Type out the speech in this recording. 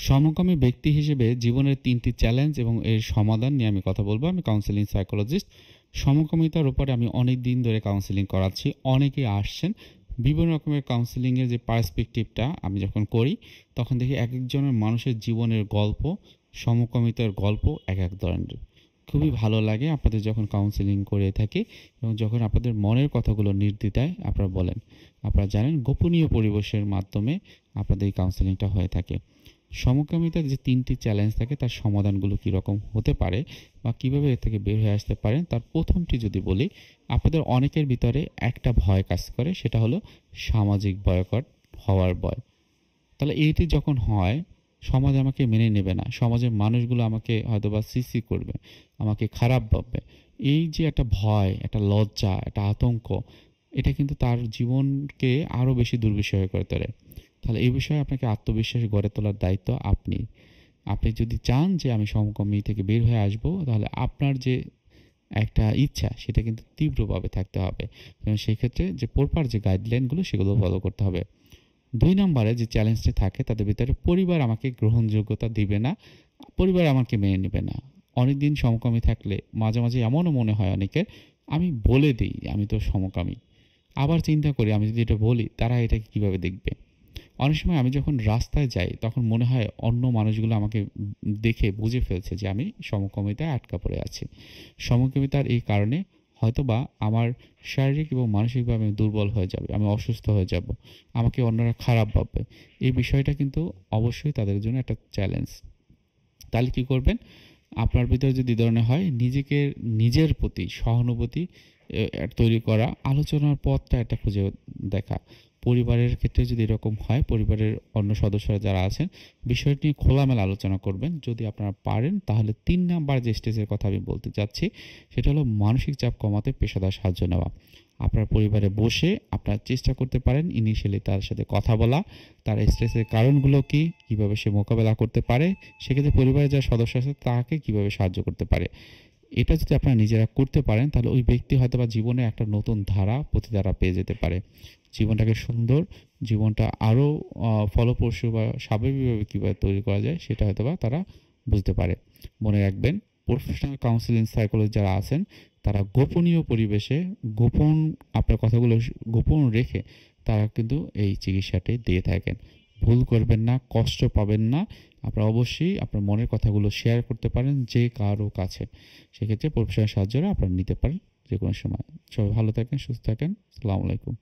সমকামী ব্যক্তি হিসেবে জীবনের ৩টি চ্যালেঞ্জ এবং এর সমাধান নিয়ে আমি কথা বলব। আমি কাউন্সেলিং সাইকোলজিস্ট। সমকামিতার উপরে আমি অনেক দিন ধরে কাউন্সেলিং করাচ্ছি। অনেকেই আসছেন। বিভিন্ন রকমের কাউন্সেলিংয়ের যে পার্সপেক্টিভটা আমি যখন করি, তখন দেখি একেকজনের মানুষের জীবনের গল্প, সমকামিতার গল্প এক ধরনের। খুবই ভালো লাগে আপনাদের যখন কাউন্সেলিং করে থাকি এবং যখন আপনাদের মনের কথাগুলো নির্দ্বিধায় আপনারা বলেন। আপনারা জানেন গোপনীয় পরিবেশের মাধ্যমে আপনাদের এই কাউন্সেলিংটা হয়ে থাকে। সমকামিতার যে ৩টি চ্যালেঞ্জ থাকে তার সমাধানগুলো কীরকম হতে পারে বা কীভাবে এর থেকে বের হয়ে আসতে পারেন, তার প্রথমটি যদি বলি, আপনাদের অনেকের ভিতরে একটা ভয় কাজ করে, সেটা হলো সামাজিক বয়কট হওয়ার ভয়। তাহলে এইটি যখন হয়, সমাজ আমাকে মেনে নেবে না, সমাজের মানুষগুলো আমাকে হয়তোবা সিসি করবে, আমাকে খারাপ ভাববে। এই যে একটা ভয়, একটা লজ্জা, একটা আতঙ্ক, এটা কিন্তু তার জীবনকে আরও বেশি দুর্বিষহ করে তোলে। তাহলে এই বিষয়ে আপনাকে আত্মবিশ্বাস গড়ে তোলার দায়িত্ব আপনি। আপনি যদি চান যে আমি সমকামী থেকে বের হয়ে আসবো, তাহলে আপনার যে একটা ইচ্ছা সেটা কিন্তু তীব্রভাবে থাকতে হবে এবং সেই ক্ষেত্রে যে প্রপার যে গাইডলাইনগুলো সেগুলো ফলো করতে হবে। ২ নম্বরে যে চ্যালেঞ্জটি থাকে তাদের ভিতরে পরিবার আমাকে গ্রহণযোগ্যতা দিবে না, পরিবার আমাকে মেনে নেবে না। অনেকদিন সমকামী থাকলে মাঝে মাঝে এমনও মনে হয় অনেকের, আমি বলে দিই আমি তো সমকামী, আবার চিন্তা করি আমি যদি এটা বলি তারা এটাকে কীভাবে দেখবে। অনেক সময় আমি যখন রাস্তায় যাই তখন মনে হয় অন্য মানুষগুলো আমাকে দেখে বুঝে ফেলছে যে আমি সমকামিতায় আটকা পড়ে আছি। সমকামিতার এই কারণে হয়তোবা আমার শারীরিক এবং মানসিকভাবে আমি দুর্বল হয়ে যাবে, আমি অসুস্থ হয়ে যাব, আমাকে অন্যরা খারাপ ভাববে। এই বিষয়টা কিন্তু অবশ্যই তাদের জন্য একটা চ্যালেঞ্জ। তাহলে কী করবেন? আপনার ভিতরে যদি এই ধরনের হয়, নিজেকে নিজের প্রতি সহানুভূতি তৈরি করা, আলোচনার পথটা একটা খুঁজে দেখা। পরিবারের ক্ষেত্রে যদি এরকম হয়, পরিবারের অন্য সদস্যরা যারা আছেন বিষয়টি নিয়ে খোলামেলা আলোচনা করবেন। যদি আপনারা পারেন তাহলে ৩ নাম্বার যে স্টেজের কথা আমি বলতে চাচ্ছি সেটা হলো মানসিক চাপ কমাতে পেশাদার সাহায্য নেওয়া। আপনার পরিবারে বসে আপনারা চেষ্টা করতে পারেন ইনিশিয়ালি তার সাথে কথা বলা, তার স্ট্রেসের কারণগুলো কী, কীভাবে সে মোকাবেলা করতে পারে, সেক্ষেত্রে পরিবারের যারা সদস্য আছে তাকে কীভাবে সাহায্য করতে পারে। এটা যদি আপনারা নিজেরা করতে পারেন তাহলে ওই ব্যক্তি হয়তোবা জীবনে একটা নতুন ধারা প্রতিধারা পেয়ে যেতে পারে। জীবনটাকে সুন্দর, জীবনটা আরও ফলপ্রসূ বা স্বাভাবিকভাবে কীভাবে তৈরি করা যায় সেটা হয়তোবা তারা বুঝতে পারে। মনে রাখবেন, প্রফেশনাল কাউন্সেলিং সাইকোলজিস্ট যারা আছেন তারা গোপনীয় পরিবেশে গোপন আপনার কথাগুলো গোপন রেখে তারা কিন্তু এই চিকিৎসাটি দিয়ে থাকেন। ভুল করবেন না, কষ্ট পাবেন না। আপনারা অবশ্যই আপনার মনের কথাগুলো শেয়ার করতে পারেন যে কারো কাছে। সেক্ষেত্রে প্রফেশনাল সাহায্যটা আপনারা নিতে পারেন যে কোনো সময়। সবাই ভালো থাকেন, সুস্থ থাকেন। আসসালামু আলাইকুম।